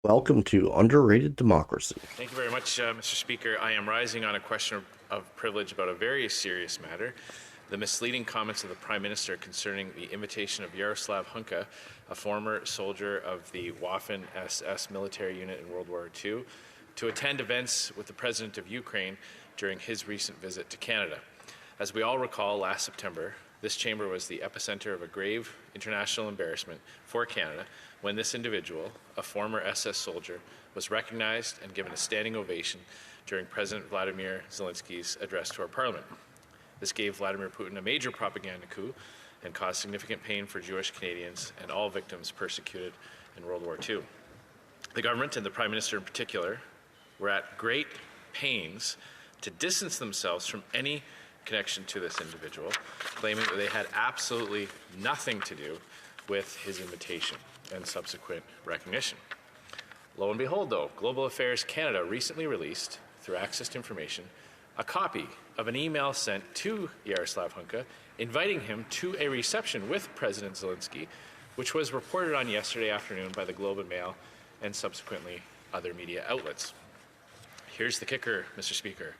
Welcome to Underrated Democracy. Thank you very much, Mr. Speaker. I am rising on a question of privilege about a very serious matter. The misleading comments of the Prime Minister concerning the invitation of Yaroslav Hunka, a former soldier of the Waffen SS military unit in World War II, to attend events with the President of Ukraine during his recent visit to Canada. As we all recall, last September, this chamber was the epicenter of a grave international embarrassment for Canada when this individual, a former SS soldier, was recognized and given a standing ovation during President Vladimir Zelensky's address to our Parliament. This gave Vladimir Putin a major propaganda coup and caused significant pain for Jewish Canadians and all victims persecuted in World War II. The government, and the Prime Minister in particular, were at great pains to distance themselves from any connection to this individual, claiming that they had absolutely nothing to do with his invitation and subsequent recognition. Lo and behold, though, Global Affairs Canada recently released, through access to information, a copy of an email sent to Yaroslav Hunka inviting him to a reception with President Zelensky, which was reported on yesterday afternoon by the Globe and Mail and subsequently other media outlets. Here's the kicker, Mr. Speaker.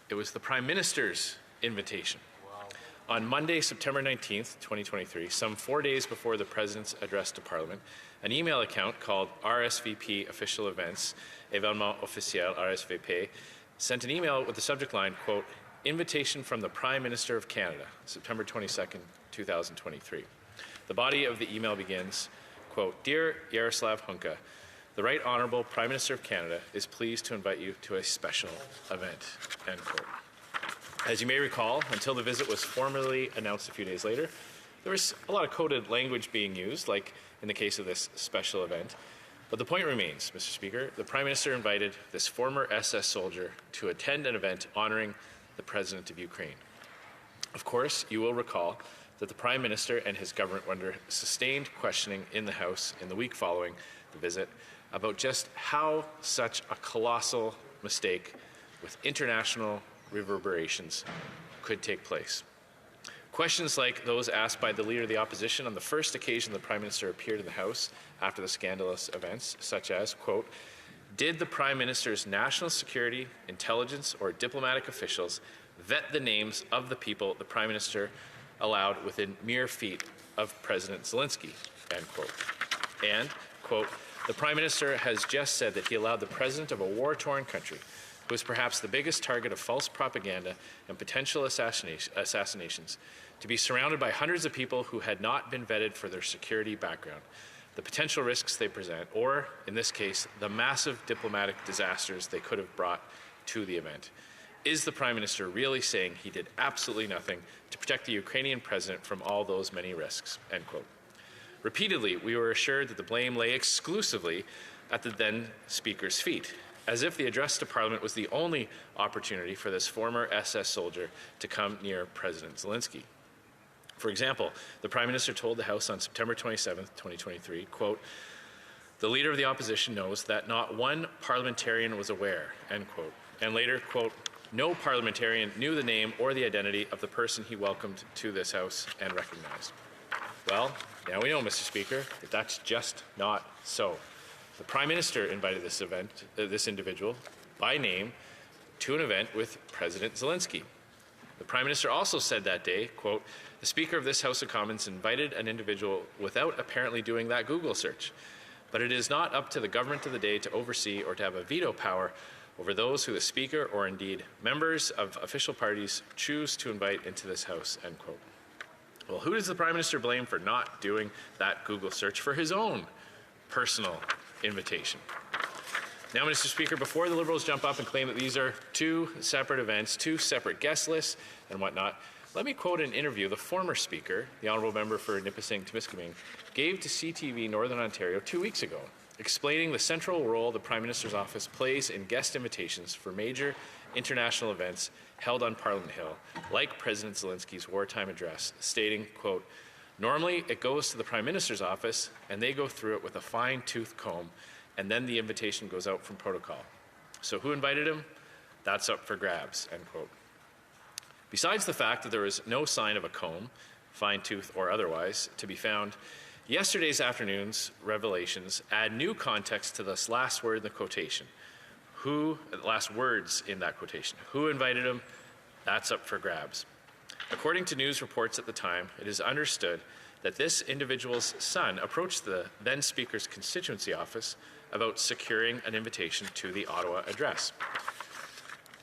It was the Prime Minister's invitation. Wow. On Monday, September 19th, 2023, some 4 days before the President's address to Parliament, an email account called RSVP Official Events, Événement Officiel RSVP, sent an email with the subject line, quote, Invitation from the Prime Minister of Canada, September 22nd, 2023. The body of the email begins, quote, Dear Yaroslav Hunka, the Right Honourable Prime Minister of Canada is pleased to invite you to a special event, end quote. As you may recall, until the visit was formally announced a few days later, there was a lot of coded language being used, like in the case of this special event. But the point remains, Mr. Speaker, the Prime Minister invited this former SS soldier to attend an event honoring the President of Ukraine. Of course, you will recall that the Prime Minister and his government were under sustained questioning in the House in the week following the visit about just how such a colossal mistake with international reverberations could take place. Questions like those asked by the Leader of the Opposition on the first occasion the Prime Minister appeared in the House after the scandalous events, such as, quote, did the Prime Minister's national security, intelligence, or diplomatic officials vet the names of the people the Prime Minister allowed within mere feet of President Zelensky, end quote. And, quote, the Prime Minister has just said that he allowed the President of a war-torn country, who was perhaps the biggest target of false propaganda and potential assassinations, to be surrounded by hundreds of people who had not been vetted for their security background, the potential risks they present, or, in this case, the massive diplomatic disasters they could have brought to the event. Is the Prime Minister really saying he did absolutely nothing to protect the Ukrainian president from all those many risks, end quote. Repeatedly, we were assured that the blame lay exclusively at the then Speaker's feet, as if the address to Parliament was the only opportunity for this former SS soldier to come near President Zelensky. For example, the Prime Minister told the House on September 27, 2023, quote, the Leader of the Opposition knows that not one parliamentarian was aware, end quote. And later, quote, no parliamentarian knew the name or the identity of the person he welcomed to this House and recognized. Well, now we know, Mr. Speaker, that that's just not so. The Prime Minister invited this individual, by name, to an event with President Zelensky. The Prime Minister also said that day, quote, the Speaker of this House of Commons invited an individual without apparently doing that Google search. But it is not up to the government of the day to oversee or to have a veto power over those who the Speaker or indeed members of official parties choose to invite into this House, end quote. Well, who does the Prime Minister blame for not doing that Google search for his own personal invitation? Now, Mr. Speaker, before the Liberals jump up and claim that these are two separate events, two separate guest lists and whatnot, let me quote an interview the former Speaker, the Honourable Member for Nipissing-Temiskaming, gave to CTV Northern Ontario 2 weeks ago, explaining the central role the Prime Minister's office plays in guest invitations for major international events held on Parliament Hill, like President Zelensky's wartime address, stating, quote, normally it goes to the Prime Minister's office and they go through it with a fine-tooth comb, and then the invitation goes out from protocol. So who invited him? That's up for grabs, end quote. Besides the fact that there was no sign of a comb, fine-tooth or otherwise, to be found, Yesterday's afternoon's revelations add new context to this last word in the quotation. Last words in that quotation. Who invited him? That's up for grabs. According to news reports at the time, it is understood that this individual's son approached the then Speaker's constituency office about securing an invitation to the Ottawa address.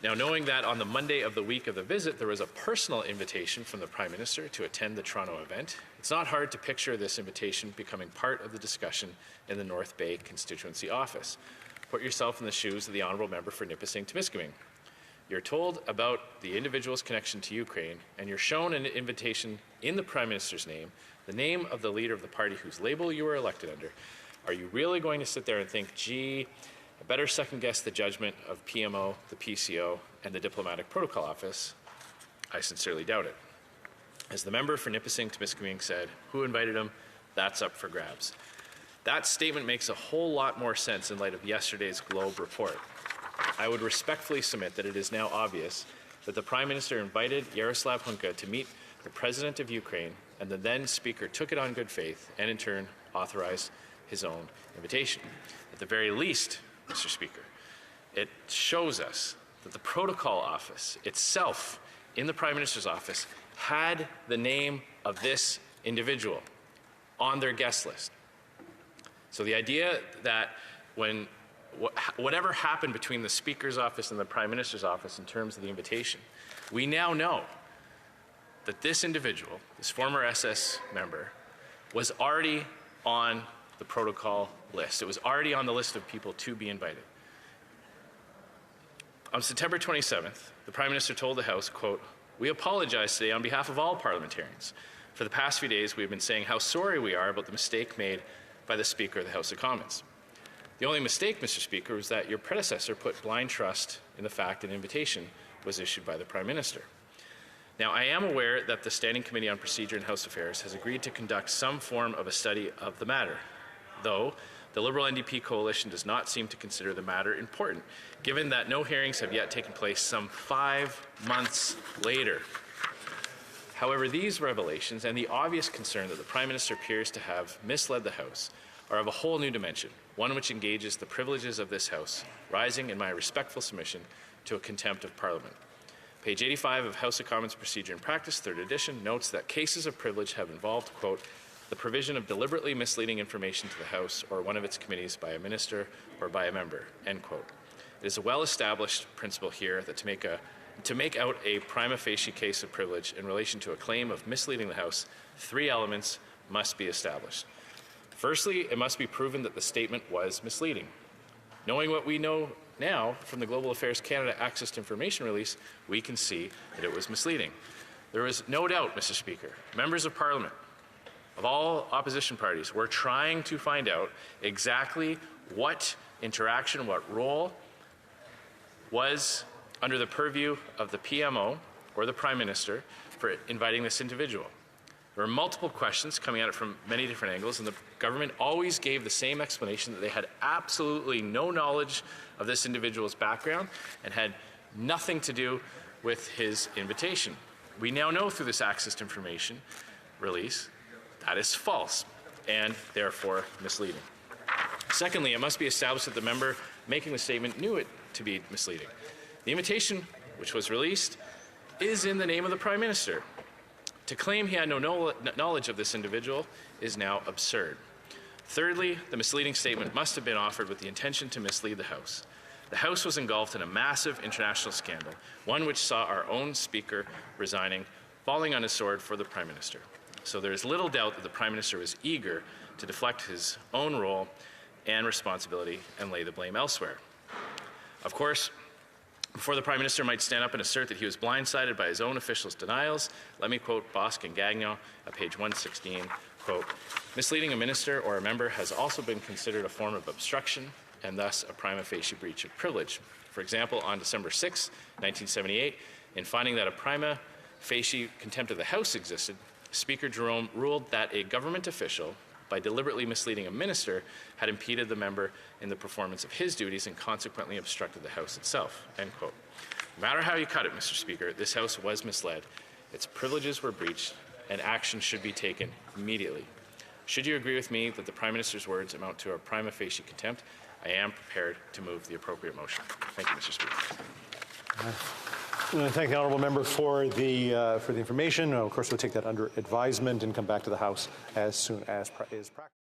Now, knowing that on the Monday of the week of the visit, there was a personal invitation from the Prime Minister to attend the Toronto event, it's not hard to picture this invitation becoming part of the discussion in the North Bay constituency office. Put yourself in the shoes of the Honourable Member for Nipissing-Temiskaming. You're told about the individual's connection to Ukraine, and you're shown an invitation in the Prime Minister's name, the name of the leader of the party whose label you were elected under. Are you really going to sit there and think, gee, I better second-guess the judgment of PMO, the PCO, and the Diplomatic Protocol Office? I sincerely doubt it. As the member for Nipissing-Temiskaming said, who invited him? That's up for grabs. That statement makes a whole lot more sense in light of yesterday's Globe report. I would respectfully submit that it is now obvious that the Prime Minister invited Yaroslav Hunka to meet the President of Ukraine, and the then Speaker took it on good faith and in turn authorized his own invitation. At the very least, Mr. Speaker, it shows us that the Protocol Office itself in the Prime Minister's office had the name of this individual on their guest list. So the idea that whatever happened between the Speaker's office and the Prime Minister's office in terms of the invitation, we now know that this individual, this former SS member, was already on the protocol list. It was already on the list of people to be invited. On September 27th, the Prime Minister told the House, quote, "We apologize today on behalf of all parliamentarians. For the past few days, we have been saying how sorry we are about the mistake made by the Speaker of the House of Commons. The only mistake, Mr. Speaker, was that your predecessor put blind trust in the fact an invitation was issued by the Prime Minister. Now, I am aware that the Standing Committee on Procedure and House Affairs has agreed to conduct some form of a study of the matter, though the Liberal NDP coalition does not seem to consider the matter important, given that no hearings have yet taken place some 5 months later. However, these revelations and the obvious concern that the Prime Minister appears to have misled the House are of a whole new dimension, one which engages the privileges of this House, rising in my respectful submission to a contempt of Parliament. Page 85 of House of Commons Procedure and Practice, 3rd edition, notes that cases of privilege have involved, quote, the provision of deliberately misleading information to the House or one of its committees by a minister or by a member, end quote. It is a well-established principle here that to make out a prima facie case of privilege in relation to a claim of misleading the House, 3 elements must be established. Firstly, it must be proven that the statement was misleading. Knowing what we know now from the Global Affairs Canada Access to Information release, we can see that it was misleading. There is no doubt, Mr. Speaker, members of Parliament of all opposition parties were trying to find out exactly what interaction, what role was under the purview of the PMO or the Prime Minister for inviting this individual. There were multiple questions coming at it from many different angles, and the government always gave the same explanation that they had absolutely no knowledge of this individual's background and had nothing to do with his invitation. We now know through this access to information release that is false and therefore misleading. Secondly, it must be established that the member making the statement knew it to be misleading. The invitation, which was released, is in the name of the Prime Minister. To claim he had no knowledge of this individual is now absurd. Thirdly, the misleading statement must have been offered with the intention to mislead the House. The House was engulfed in a massive international scandal, one which saw our own Speaker resigning, falling on his sword for the Prime Minister. So there is little doubt that the Prime Minister was eager to deflect his own role and responsibility and lay the blame elsewhere. Of course, before the Prime Minister might stand up and assert that he was blindsided by his own officials' denials, let me quote Bosque and Gagnon at page 116, quote, misleading a minister or a member has also been considered a form of obstruction and thus a prima facie breach of privilege. For example, on December 6, 1978, in finding that a prima facie contempt of the House existed, Speaker Jerome ruled that a government official, by deliberately misleading a minister, had impeded the member in the performance of his duties and consequently obstructed the House itself, end quote. No matter how you cut it, Mr. Speaker, this House was misled, its privileges were breached, and action should be taken immediately. Should you agree with me that the Prime Minister's words amount to a prima facie contempt, I am prepared to move the appropriate motion. Thank you, Mr. Speaker. I thank the honourable member for the information. Of course, we'll take that under advisement and come back to the House as soon as is practical.